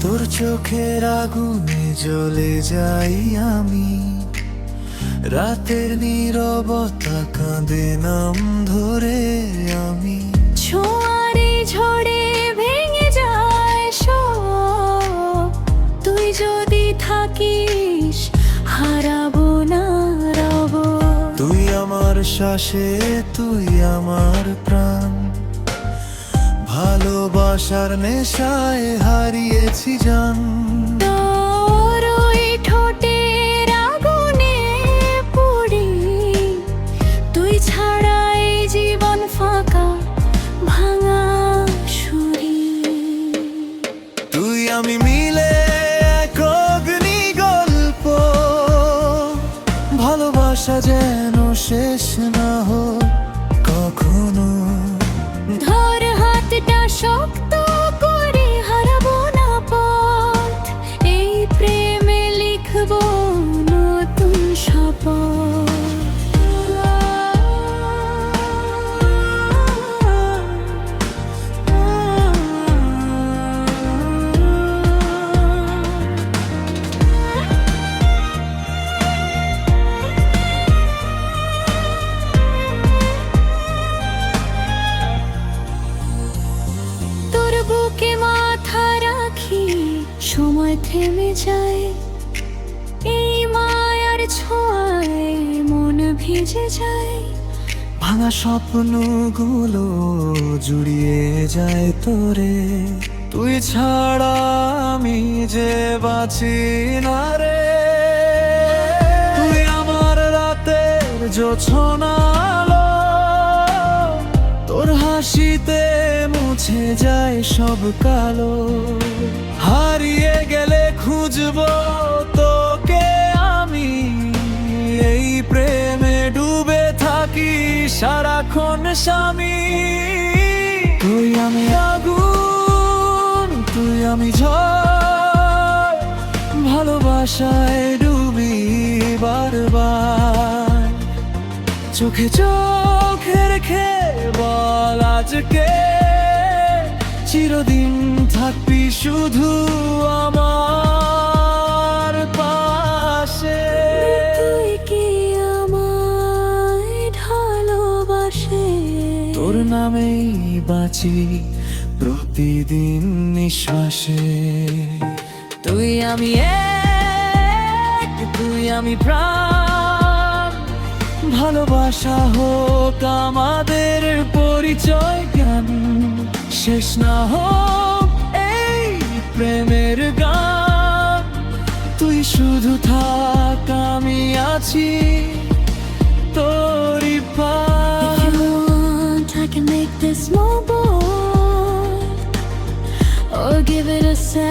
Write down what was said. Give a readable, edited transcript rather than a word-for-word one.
তোর চোখের আগুনে জ্বলে যাই আমি, রাতের নীরবতা কাঁদে নাম ধরে আমি। ছোঁয়ারে ঝড়ে ভেঙে যায় সব, তুই যদি থাকিস হারাবো না রব। তুই আমার শ্বাসে, তুই আমার প্রাণ, ভালোবাসার নেশায় হারিয়েছি জান। তোর ওই ঠোঁটের আগুনে পুড়ি, তুই ছাড়া এই জীবন ফাঁকা ভাঙা সুরি। তুই আমি মিলে এক অগ্নি গল্প, ভালোবাসা যেন শেষ না হোক কখনো। ধর হাতটা শক্ত করে, হারাবো না পথ, এই প্রেমে লিখবো নতুন শপথ। তোর বুকে মাথা রাখি, সময় থেমে যায়, এই মায়ার ছোঁয়ায় মন ভিজে যায়। ভাঙা স্বপ্নগুলো জুড়িয়ে যায় তোরে, তুই ছাড়া আমি যে বাঁচি না রে। তুই আমার রাতের জোছনা আলো, তোর হাসিতে মুছে যায় সব কালো। হারিয়ে গেলে খুঁজবো তোকে আমি, এই প্রেমে ডুবে থাকি সারাক্ষণ স্বামী। তুই আমি আগুন, তুই আমি ঝড়, ভালোবাসায় ডুবি বারবার। চোখে চোখে রেখে বল আজকে, চিরদিন থাকবি শুধু আমার পাশে। তুই কি আমায় ভালোবাসে? তোর নামেই বাঁচি প্রতিদিন নিঃশ্বাসে। তুই আমি এক, তুই আমি প্রাণ, ভালোবাসা হোক আমাদের পরিচয় জ্ঞান। শেষ না হোক এই প্রেমের গান, তুই শুধু থাক আমি আছি তোরই পাশে। If you want, I can make this more bold, or give it a second.